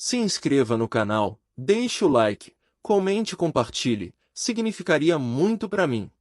Se inscreva no canal, deixe o like, comente e compartilhe, significaria muito para mim.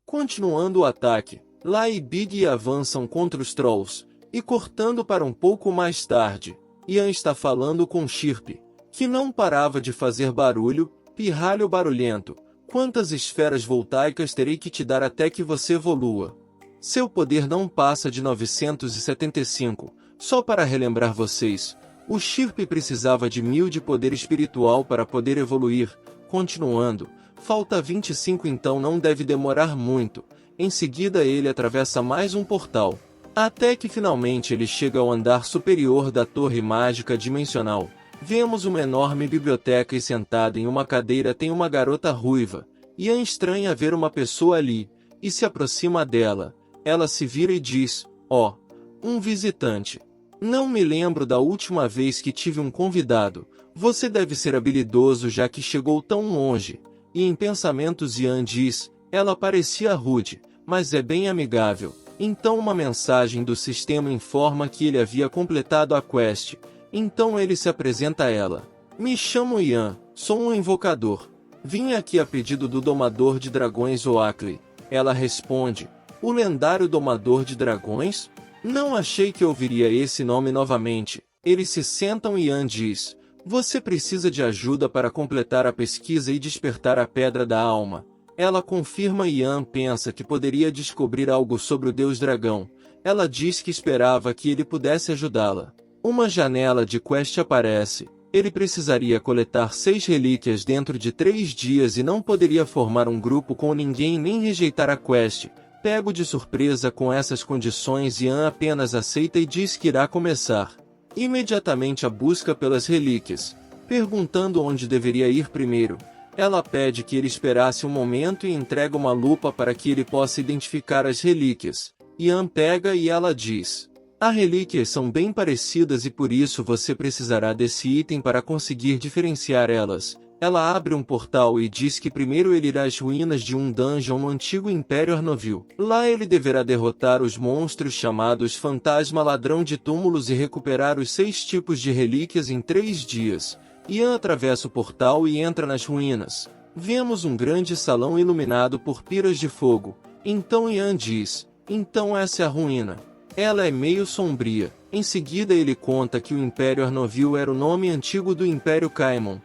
Continuando o ataque, Lai e Big avançam contra os Trolls, e cortando para um pouco mais tarde, Ian está falando com Chirp, que não parava de fazer barulho, pirralho barulhento. Quantas esferas voltaicas terei que te dar até que você evolua? Seu poder não passa de 975, só para relembrar vocês, o Chirp precisava de 1000 de poder espiritual para poder evoluir. Continuando, falta 25, então não deve demorar muito. Em seguida ele atravessa mais um portal, até que finalmente ele chega ao andar superior da torre mágica dimensional. Vemos uma enorme biblioteca e sentada em uma cadeira tem uma garota ruiva. Ian estranha ver uma pessoa ali, e se aproxima dela. Ela se vira e diz, "Ó, um visitante. Não me lembro da última vez que tive um convidado. Você deve ser habilidoso já que chegou tão longe." E em pensamentos Ian diz, "Ela parecia rude, mas é bem amigável." Então uma mensagem do sistema informa que ele havia completado a quest. Então ele se apresenta a ela. "Me chamo Ian, sou um invocador. Vim aqui a pedido do domador de dragões Oakley." Ela responde, "O lendário domador de dragões? Não achei que ouviria esse nome novamente." Eles se sentam e Ian diz, "Você precisa de ajuda para completar a pesquisa e despertar a Pedra da Alma." Ela confirma e Ian pensa que poderia descobrir algo sobre o Deus Dragão. Ela diz que esperava que ele pudesse ajudá-la. Uma janela de quest aparece. Ele precisaria coletar 6 relíquias dentro de 3 dias e não poderia formar um grupo com ninguém nem rejeitar a quest. Pego de surpresa com essas condições, Ian apenas aceita e diz que irá começar imediatamente a busca pelas relíquias, perguntando onde deveria ir primeiro. Ela pede que ele esperasse um momento e entrega uma lupa para que ele possa identificar as relíquias. Ian pega e ela diz, "As relíquias são bem parecidas e por isso você precisará desse item para conseguir diferenciar elas." Ela abre um portal e diz que primeiro ele irá às ruínas de um dungeon no antigo Império Arnoville. Lá ele deverá derrotar os monstros chamados Fantasma Ladrão de Túmulos e recuperar os 6 tipos de relíquias em 3 dias. Ian atravessa o portal e entra nas ruínas. Vemos um grande salão iluminado por piras de fogo. Então Ian diz, "Então essa é a ruína. Ela é meio sombria." Em seguida ele conta que o Império Arnoville era o nome antigo do Império Caemon,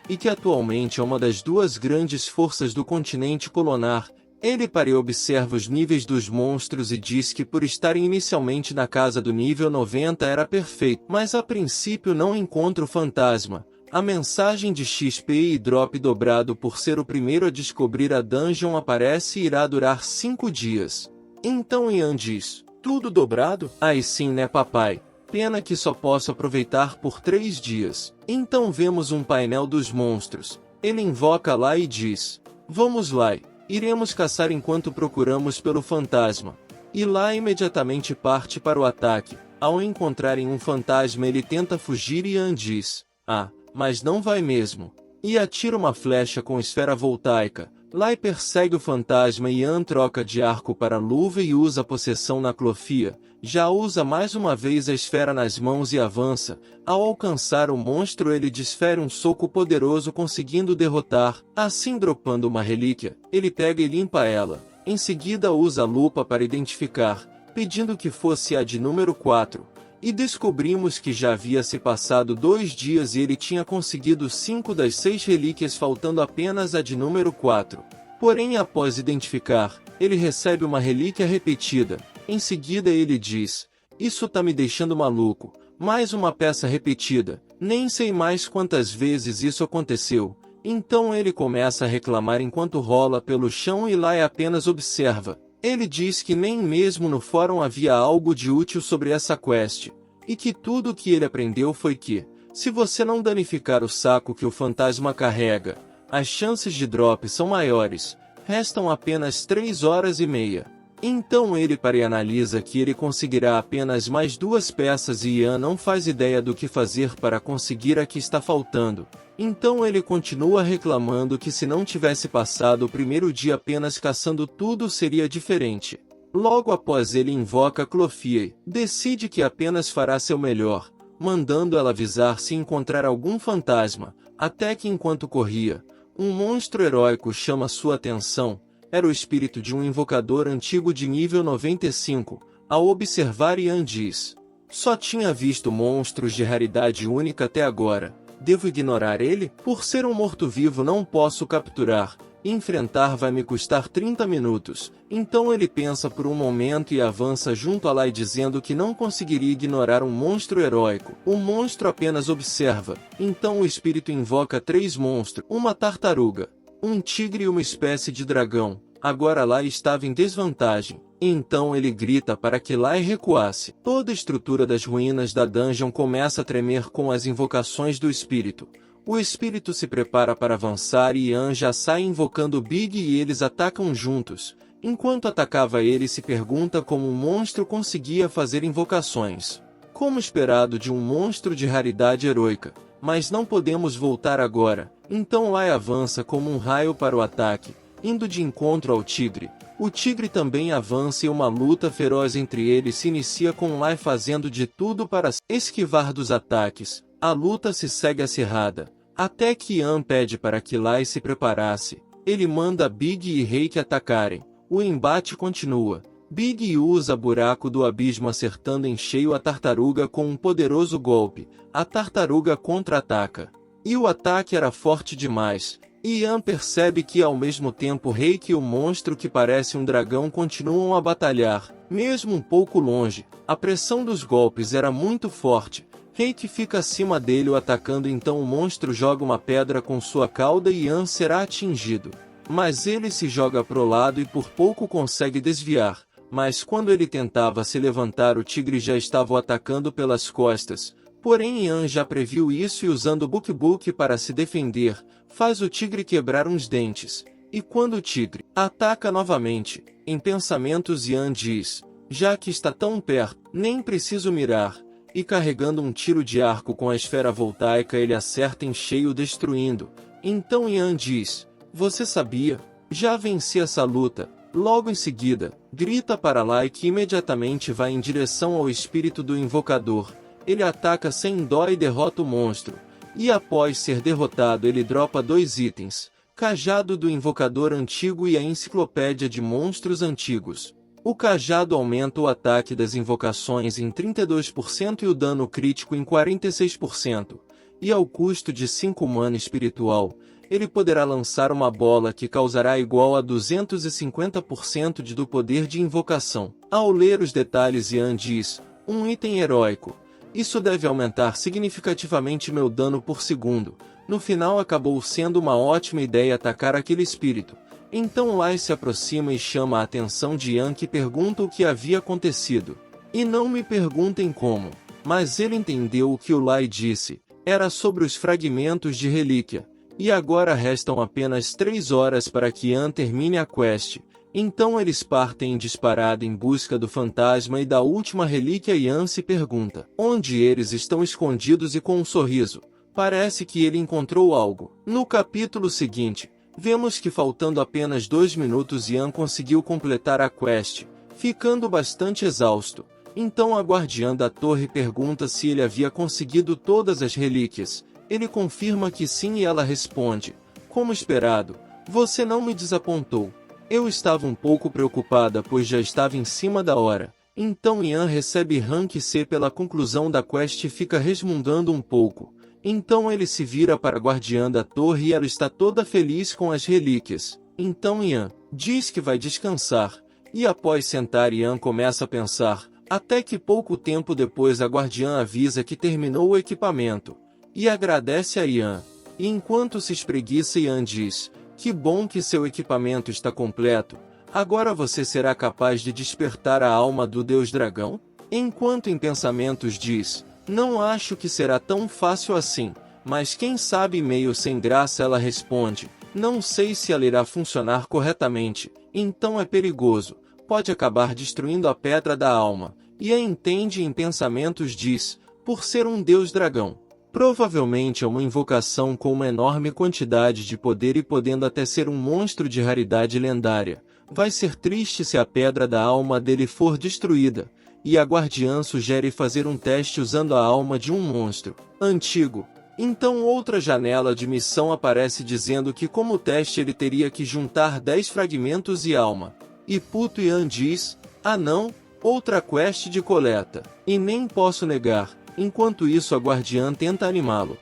e que atualmente é uma das 2 grandes forças do continente colonar. Ele para e observa os níveis dos monstros e diz que por estarem inicialmente na casa do nível 90 era perfeito, mas a princípio não encontra o fantasma. A mensagem de XP e drop dobrado por ser o primeiro a descobrir a dungeon aparece e irá durar 5 dias. Então Ian diz, "Tudo dobrado? Aí sim né papai? Pena que só posso aproveitar por 3 dias." Então vemos um painel dos monstros. Ele invoca lá e diz, "Vamos lá, iremos caçar enquanto procuramos pelo fantasma." E lá imediatamente parte para o ataque. Ao encontrarem um fantasma ele tenta fugir e Ian diz, "Ah, mas não vai mesmo." E atira uma flecha com esfera voltaica. Lai persegue o fantasma e Ian troca de arco para luva e usa a possessão na clofia. Já usa mais uma vez a esfera nas mãos e avança. Ao alcançar o monstro ele desfere um soco poderoso conseguindo derrotar. Assim dropando uma relíquia, ele pega e limpa ela. Em seguida usa a lupa para identificar, pedindo que fosse a de número 4. E descobrimos que já havia se passado 2 dias e ele tinha conseguido 5 das 6 relíquias, faltando apenas a de número 4. Porém, após identificar, ele recebe uma relíquia repetida. Em seguida ele diz, "Isso tá me deixando maluco. Mais uma peça repetida. Nem sei mais quantas vezes isso aconteceu." Então ele começa a reclamar enquanto rola pelo chão e Lai apenas observa. Ele diz que nem mesmo no fórum havia algo de útil sobre essa quest, e que tudo o que ele aprendeu foi que, se você não danificar o saco que o fantasma carrega, as chances de drop são maiores. Restam apenas 3 horas e meia. Então ele para e analisa que ele conseguirá apenas mais 2 peças e Ian não faz ideia do que fazer para conseguir a que está faltando. Então ele continua reclamando que se não tivesse passado o primeiro dia apenas caçando tudo seria diferente. Logo após ele invoca Clofie, decide que apenas fará seu melhor. mandando ela avisar se encontrar algum fantasma, até que enquanto corria, um monstro heróico chama sua atenção. Era o espírito de um invocador antigo de nível 95. Ao observar, Ian diz: só tinha visto monstros de raridade única até agora. Devo ignorar ele? Por ser um morto-vivo não posso capturar. Enfrentar vai me custar 30 minutos. Então ele pensa por um momento e avança junto a Lai dizendo que não conseguiria ignorar um monstro heróico. O monstro apenas observa. Então o espírito invoca 3 monstros, uma tartaruga, um tigre e uma espécie de dragão. Agora Lai estava em desvantagem. Então ele grita para que Lai recuasse. Toda a estrutura das ruínas da dungeon começa a tremer com as invocações do espírito. O espírito se prepara para avançar e Ian já sai invocando Big e eles atacam juntos. Enquanto atacava ele se pergunta como um monstro conseguia fazer invocações. Como esperado de um monstro de raridade heroica. Mas não podemos voltar agora. Então Lai avança como um raio para o ataque, indo de encontro ao tigre. O tigre também avança e uma luta feroz entre eles se inicia com Lai fazendo de tudo para esquivar dos ataques. A luta se segue acirrada, até que Ian pede para que Lai se preparasse. Ele manda Big e Reiki atacarem. O embate continua. Big usa buraco do abismo acertando em cheio a tartaruga com um poderoso golpe. A tartaruga contra-ataca. E o ataque era forte demais. Ian percebe que ao mesmo tempo Reiki e o monstro que parece um dragão continuam a batalhar. Mesmo um pouco longe, a pressão dos golpes era muito forte. Reiki fica acima dele o atacando, então o monstro joga uma pedra com sua cauda e Ian será atingido. Mas ele se joga pro lado e por pouco consegue desviar. Mas quando ele tentava se levantar, o tigre já estava o atacando pelas costas. Porém Ian já previu isso e usando o Buk para se defender, faz o tigre quebrar uns dentes. E quando o tigre ataca novamente, em pensamentos Ian diz: já que está tão perto, nem preciso mirar. E carregando um tiro de arco com a esfera voltaica ele acerta em cheio destruindo. Então Ian diz: você sabia? Já venci essa luta. Logo em seguida, grita para Lai que imediatamente vai em direção ao espírito do invocador. Ele ataca sem dó e derrota o monstro. E após ser derrotado ele dropa 2 itens: Cajado do Invocador Antigo e a Enciclopédia de Monstros Antigos. O cajado aumenta o ataque das invocações em 32% e o dano crítico em 46%. E ao custo de 5 mana espiritual, ele poderá lançar uma bola que causará igual a 250% do poder de invocação. Ao ler os detalhes Ian diz: um item heróico. Isso deve aumentar significativamente meu dano por segundo. No final acabou sendo uma ótima ideia atacar aquele espírito. Então Lai se aproxima e chama a atenção de Ian, que pergunta o que havia acontecido. E não me perguntem como, mas ele entendeu o que o Lai disse. Era sobre os fragmentos de relíquia. E agora restam apenas 3 horas para que Ian termine a quest. Então eles partem em disparada em busca do fantasma e da última relíquia. Ian se pergunta onde eles estão escondidos e com um sorriso. Parece que ele encontrou algo. No capítulo seguinte, vemos que faltando apenas 2 minutos Ian conseguiu completar a quest, ficando bastante exausto. Então a guardiã da torre pergunta se ele havia conseguido todas as relíquias. Ele confirma que sim e ela responde: como esperado, você não me desapontou. Eu estava um pouco preocupada pois já estava em cima da hora. Então Ian recebe rank C pela conclusão da quest e fica resmungando um pouco. Então ele se vira para a guardiã da torre e ela está toda feliz com as relíquias. Então Ian diz que vai descansar. E após sentar Ian começa a pensar, até que pouco tempo depois a guardiã avisa que terminou o equipamento. E agradece a Ian. E enquanto se espreguiça Ian diz: que bom que seu equipamento está completo. Agora você será capaz de despertar a alma do Deus Dragão? Enquanto em pensamentos diz: não acho que será tão fácil assim, mas quem sabe. Meio sem graça ela responde: não sei se ela irá funcionar corretamente, então é perigoso, pode acabar destruindo a pedra da alma. E a entende em pensamentos diz: por ser um Deus Dragão, provavelmente é uma invocação com uma enorme quantidade de poder e podendo até ser um monstro de raridade lendária. Vai ser triste se a pedra da alma dele for destruída. e a guardiã sugere fazer um teste usando a alma de um monstro antigo. Então outra janela de missão aparece dizendo que como teste ele teria que juntar 10 fragmentos e alma. E Puto Ian diz, ah não, outra quest de coleta. E nem posso negar, enquanto isso a guardiã tenta animá-lo.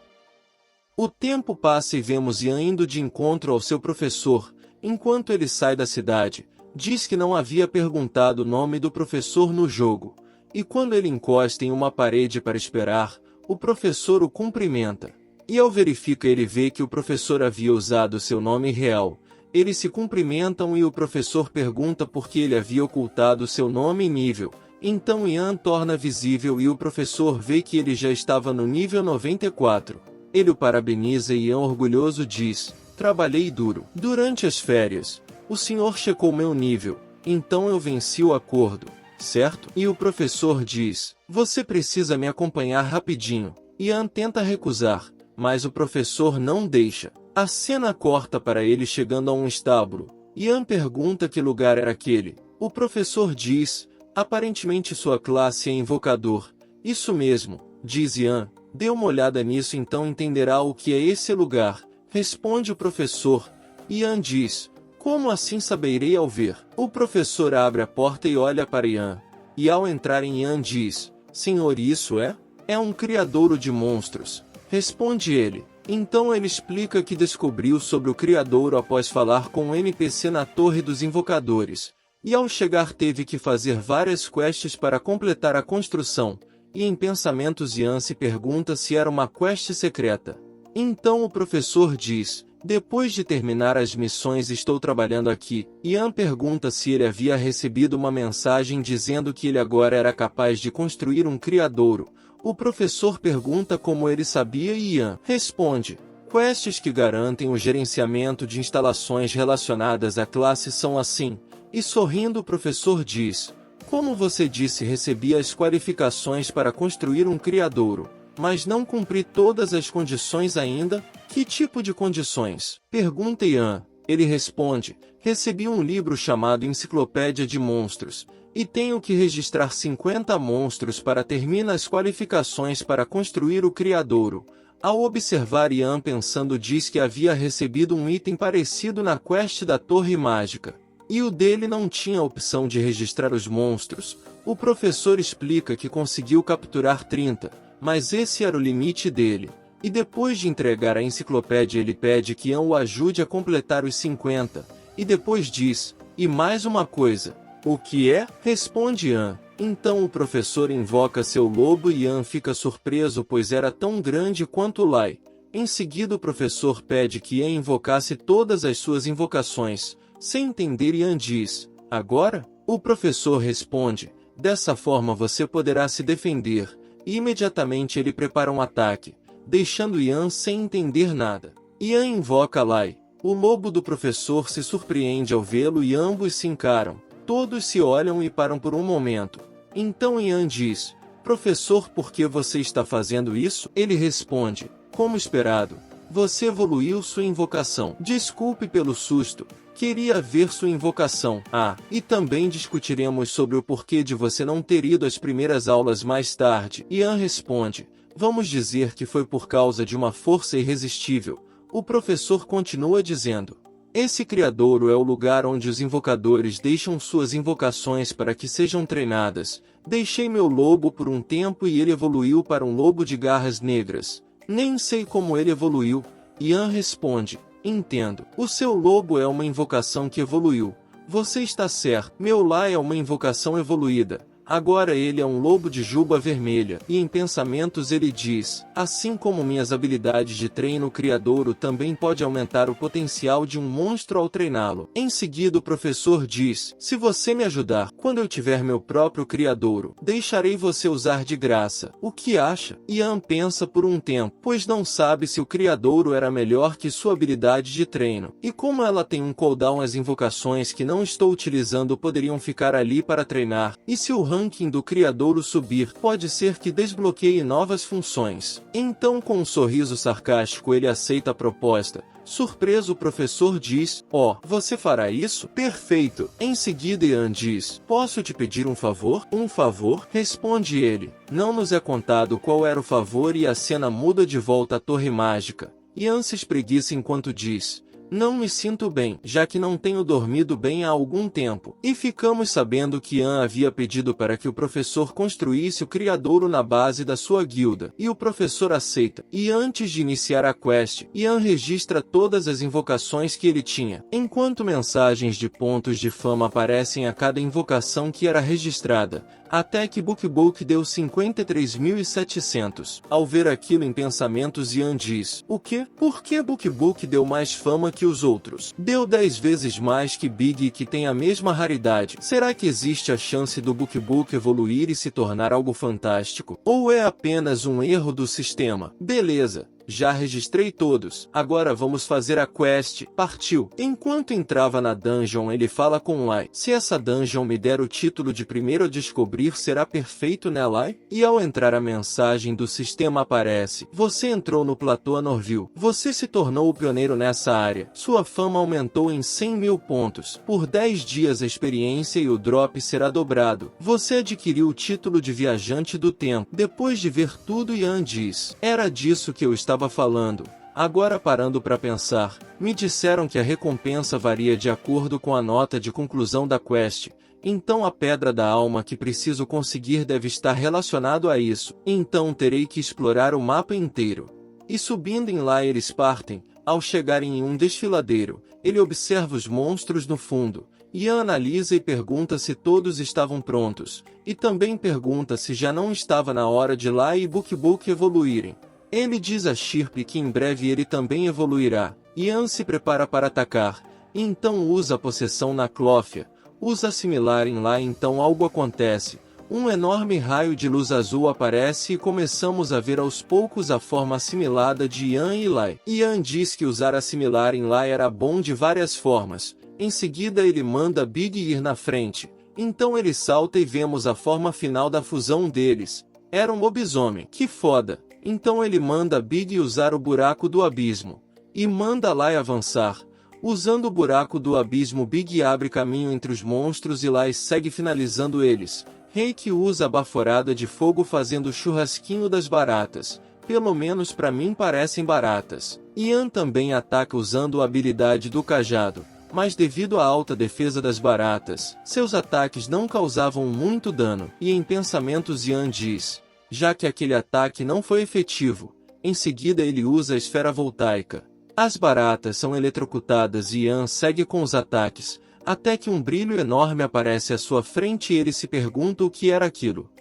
O tempo passa e vemos Ian indo de encontro ao seu professor, enquanto ele sai da cidade. Diz que não havia perguntado o nome do professor no jogo, e quando ele encosta em uma parede para esperar, o professor o cumprimenta. E ao verificar ele vê que o professor havia usado seu nome real. Eles se cumprimentam e o professor pergunta por que ele havia ocultado seu nome e nível. Então Ian torna visível e o professor vê que ele já estava no nível 94. Ele o parabeniza e Ian orgulhoso diz, trabalhei duro. Durante as férias, o senhor checou meu nível, então eu venci o acordo, certo? E o professor diz, você precisa me acompanhar rapidinho. Ian tenta recusar, mas o professor não deixa. A cena corta para ele chegando a um estábulo. Ian pergunta que lugar era aquele. O professor diz, aparentemente sua classe é invocador. Isso mesmo, diz Ian. Dê uma olhada nisso então entenderá o que é esse lugar. Responde o professor. Ian diz, como assim saberei ao ver? O professor abre a porta e olha para Ian. E ao entrar em Ian diz, senhor, isso é? É um criadouro de monstros. Responde ele. Então ele explica que descobriu sobre o criadouro após falar com um NPC na Torre dos Invocadores. E ao chegar teve que fazer várias quests para completar a construção. E em pensamentos Ian se pergunta se era uma quest secreta. Então o professor diz, depois de terminar as missões estou trabalhando aqui. Ian pergunta se ele havia recebido uma mensagem dizendo que ele agora era capaz de construir um criadouro. O professor pergunta como ele sabia e Ian responde, quests que garantem o gerenciamento de instalações relacionadas à classe são assim. E sorrindo o professor diz, como você disse recebi as qualificações para construir um criadouro, mas não cumpri todas as condições ainda? Que tipo de condições? Pergunta Ian. Ele responde, recebi um livro chamado Enciclopédia de Monstros, e tenho que registrar 50 monstros para terminar as qualificações para construir o criadouro. Ao observar Ian pensando diz que havia recebido um item parecido na quest da Torre Mágica. E o dele não tinha a opção de registrar os monstros. O professor explica que conseguiu capturar 30, mas esse era o limite dele. E depois de entregar a enciclopédia ele pede que Ian o ajude a completar os 50. E depois diz, e mais uma coisa. O que é? Responde Ian. Então o professor invoca seu lobo e Ian fica surpreso pois era tão grande quanto Lai. Em seguida o professor pede que Ian invocasse todas as suas invocações. Sem entender Ian diz, agora? O professor responde, dessa forma você poderá se defender. E imediatamente ele prepara um ataque, deixando Ian sem entender nada. Ian invoca Lai. O lobo do professor se surpreende ao vê-lo e ambos se encaram. Todos se olham e param por um momento. Então Ian diz, professor, por que você está fazendo isso? Ele responde, como esperado, você evoluiu sua invocação. Desculpe pelo susto. Queria ver sua invocação. E também discutiremos sobre o porquê de você não ter ido às primeiras aulas mais tarde. Ian responde, vamos dizer que foi por causa de uma força irresistível. O professor continua dizendo, esse criadouro é o lugar onde os invocadores deixam suas invocações para que sejam treinadas. Deixei meu lobo por um tempo e ele evoluiu para um lobo de garras negras. Nem sei como ele evoluiu. Ian responde, entendo. O seu lobo é uma invocação que evoluiu. Você está certo. Meu Lai é uma invocação evoluída. Agora ele é um lobo de juba vermelha. E em pensamentos ele diz, assim como minhas habilidades de treino o criadouro também pode aumentar o potencial de um monstro ao treiná-lo. Em seguida o professor diz, se você me ajudar, quando eu tiver meu próprio criadouro, deixarei você usar de graça. O que acha? Ian pensa por um tempo, pois não sabe se o criadouro era melhor que sua habilidade de treino. E como ela tem um cooldown as invocações que não estou utilizando poderiam ficar ali para treinar. E se o rank ranking do criadouro subir, pode ser que desbloqueie novas funções. Então, com um sorriso sarcástico, ele aceita a proposta. Surpreso, o professor diz: "Oh, você fará isso? Perfeito!" Em seguida, Ian diz: "Posso te pedir um favor?" "Um favor?" responde ele. Não nos é contado qual era o favor e a cena muda de volta à Torre Mágica. Ian se espreguiça enquanto diz: "Não me sinto bem, já que não tenho dormido bem há algum tempo." E ficamos sabendo que Ian havia pedido para que o professor construísse o criadouro na base da sua guilda. E o professor aceita. E antes de iniciar a quest, Ian registra todas as invocações que ele tinha, enquanto mensagens de pontos de fama aparecem a cada invocação que era registrada. Até que Book deu 53.700. Ao ver aquilo em pensamentos, Ian diz: "O quê? Por que Book deu mais fama que os outros? Deu 10 vezes mais que Big e que tem a mesma raridade. Será que existe a chance do Book evoluir e se tornar algo fantástico? Ou é apenas um erro do sistema?" Beleza. Já registrei todos. Agora vamos fazer a quest. Partiu. Enquanto entrava na dungeon, ele fala com Lai: "Se essa dungeon me der o título de primeiro a descobrir, será perfeito, né, Lai?" E ao entrar, a mensagem do sistema aparece: "Você entrou no platô Anorville. Você se tornou o pioneiro nessa área. Sua fama aumentou em 100.000 pontos. Por 10 dias a experiência e o drop será dobrado. Você adquiriu o título de viajante do tempo." Depois de ver tudo, Ian diz: "Era disso que eu estava falando." Agora, parando para pensar, me disseram que a recompensa varia de acordo com a nota de conclusão da quest. Então a pedra da alma que preciso conseguir deve estar relacionado a isso. Então terei que explorar o mapa inteiro. E subindo em lá, eles partem. Ao chegarem em um desfiladeiro, ele observa os monstros no fundo. Ian analisa e pergunta se todos estavam prontos. E também pergunta se já não estava na hora de Lai e Book evoluírem. Ele diz a Chirp que em breve ele também evoluirá. Ian se prepara para atacar, e então usa a possessão na Clófia. Usa assimilar em lá, então algo acontece. Um enorme raio de luz azul aparece e começamos a ver aos poucos a forma assimilada de Ian e Lai. Ian diz que usar assimilar em lá era bom de várias formas. Em seguida ele manda Big ir na frente. Então ele salta e vemos a forma final da fusão deles. Era um lobisomem. Que foda! Então ele manda Big usar o buraco do abismo. E manda Lai avançar. Usando o buraco do abismo, Big abre caminho entre os monstros e Lai segue finalizando eles. Reiki usa a baforada de fogo fazendo o churrasquinho das baratas. Pelo menos pra mim parecem baratas. Ian também ataca usando a habilidade do cajado. Mas devido à alta defesa das baratas, seus ataques não causavam muito dano. E em pensamentos Ian diz: já que aquele ataque não foi efetivo. Em seguida ele usa a esfera voltaica. As baratas são eletrocutadas e Ian segue com os ataques, até que um brilho enorme aparece à sua frente e ele se pergunta o que era aquilo.